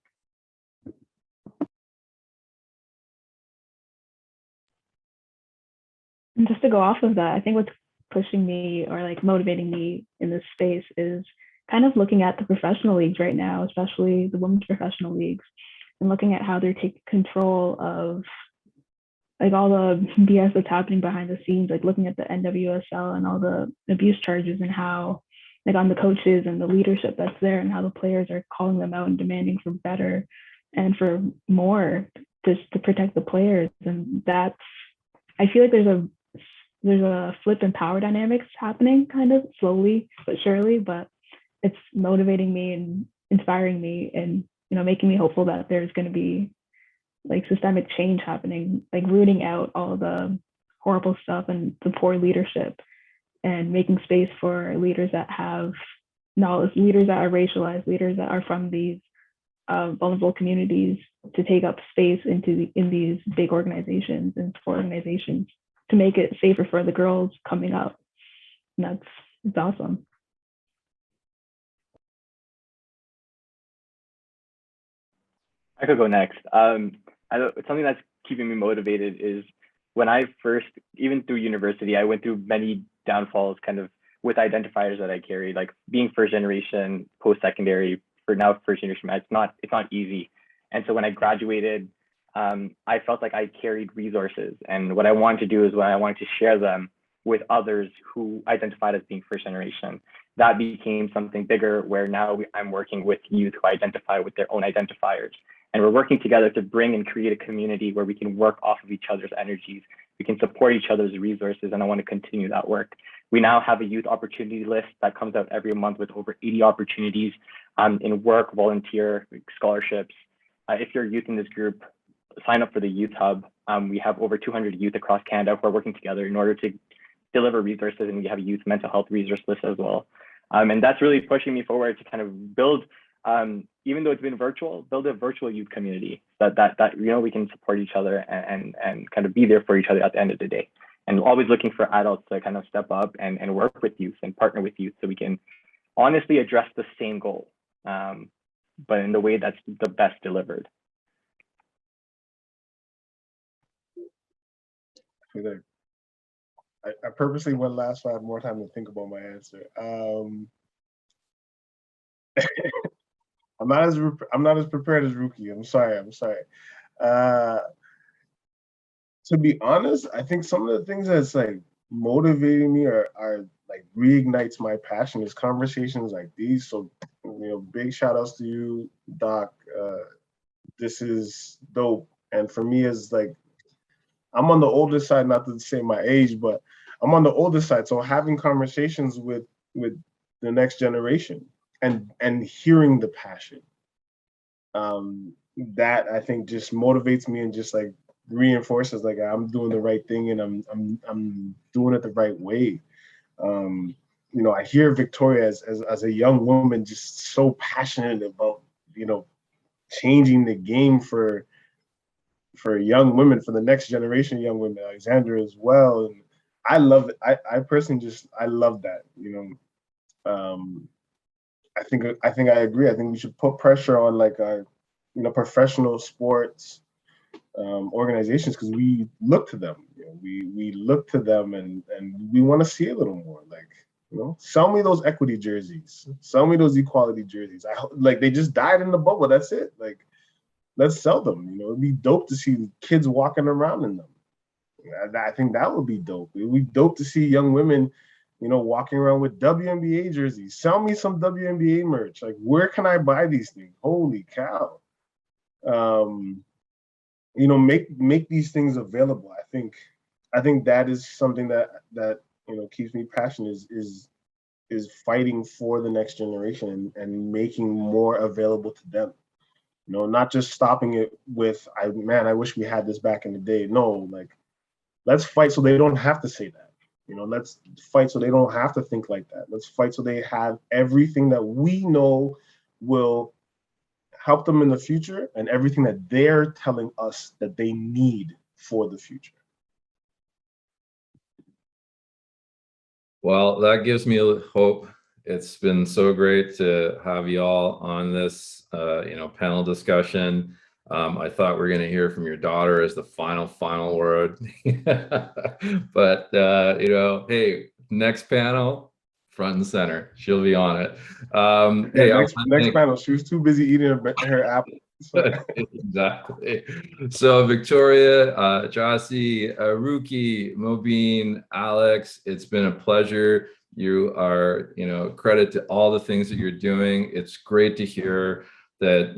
And just to go off of that, I think what's pushing me or like motivating me in this space is kind of looking at the professional leagues right now, especially the women's professional leagues, and looking at how they're taking control of like all the BS that's happening behind the scenes, like looking at the NWSL and all the abuse charges, and how, like, on the coaches and the leadership that's there, and how the players are calling them out and demanding for better and for more, just to protect the players. And that's, I feel like there's a flip in power dynamics happening, kind of slowly but surely, but it's motivating me and inspiring me, and making me hopeful that there's going to be like systemic change happening, like rooting out all the horrible stuff and the poor leadership, and making space for leaders that have knowledge, leaders that are racialized, leaders that are from these vulnerable communities, to take up space in these big organizations and support organizations, to make it safer for the girls coming up. And it's awesome. I could go next. Something that's keeping me motivated is when I first, even through university, I went through many downfalls kind of with identifiers that I carried, like being first generation, post-secondary, for now first generation, it's not easy. And so when I graduated, I felt like I carried resources. And what I wanted to do is I wanted to share them with others who identified as being first generation. That became something bigger, where now I'm working with youth who identify with their own identifiers. And we're working together to bring and create a community where we can work off of each other's energies. We can support each other's resources, and I want to continue that work. We now have a youth opportunity list that comes out every month with over 80 opportunities in work, volunteer, scholarships. If you're a youth in this group, sign up for the Youth Hub. We have over 200 youth across Canada who are working together in order to deliver resources, and you have a youth mental health resource list as well. And that's really pushing me forward to kind of build, even though it's been virtual, build a virtual youth community that we can support each other and kind of be there for each other at the end of the day. And always looking for adults to kind of step up and work with youth and partner with youth so we can honestly address the same goal, but in the way that's the best delivered. I purposely went last so I have more time to think about my answer. I'm not as prepared as Ruke. I'm sorry. To be honest, I think some of the things that's like motivating me are like reignites my passion is conversations like these. So, big shout outs to you, Doc. This is dope. And for me, is like, I'm on the older side, not to say my age, but I'm on the older side. So having conversations with the next generation and hearing the passion, that I think just motivates me and just like reinforces like I'm doing the right thing and I'm doing it the right way. I hear Victoria as a young woman just so passionate about changing the game for young women, for the next generation of young women, Alexandra as well. And I love it. I personally I love that. I think I agree. I think we should put pressure on like our professional sports organizations, because we look to them. We look to them and we want to see a little more. Like, sell me those equity jerseys, sell me those equality jerseys. Like they just died in the bubble. That's it. Like, let's sell them. It'd be dope to see kids walking around in them. I think that would be dope. It would be dope to see young women, walking around with WNBA jerseys. Sell me some WNBA merch. Like, where can I buy these things? Holy cow. Make these things available. I think that is something that keeps me passionate is fighting for the next generation and making more available to them. Not just stopping it with, I wish we had this back in the day. No, like, let's fight so they don't have to say that. Let's fight so they don't have to think like that. Let's fight so they have everything that we know will help them in the future and everything that they're telling us that they need for the future. Well, that gives me hope. It's been so great to have you all on this, panel discussion. I thought we were going to hear from your daughter as the final word, but hey, next panel, front and center. She'll be on it. Next panel. She was too busy eating her apple. So. Exactly. So Victoria, Gyasi, Ruke, Mobeen, Alex, it's been a pleasure. You are, credit to all the things that you're doing. It's great to hear that,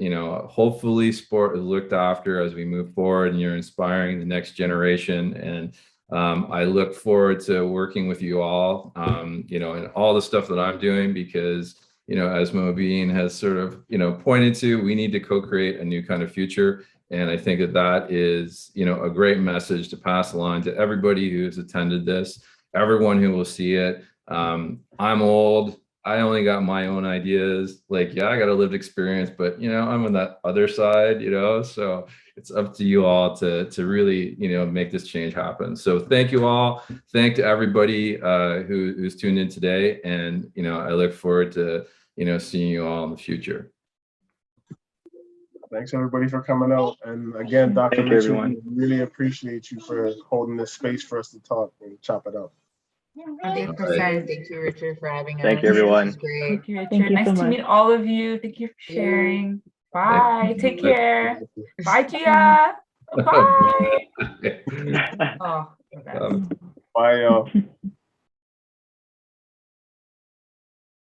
hopefully sport is looked after as we move forward and you're inspiring the next generation. And I look forward to working with you all, in all the stuff that I'm doing, because, as Mobeen has sort of, pointed to, we need to co-create a new kind of future. And I think that is, a great message to pass along to everybody who's attended this, everyone who will see it. I'm old. I only got my own ideas. Like, yeah, I got a lived experience, but I'm on that other side, so it's up to you all to really, make this change happen. So thank you all. Thank to everybody who's tuned in today. And, I look forward to, seeing you all in the future. Thanks everybody for coming out. And again, Dr. Richard, we really appreciate you for holding this space for us to talk and chop it up. 100%. Thank you, Richard, for having us. Thank you, everyone. This was great. Thank you, Richard. Thank you Nice so to much. meet all of you. Thank you for sharing. Bye. you. Take care. Bye, Gia. Bye. Oh, okay. Bye, y'all.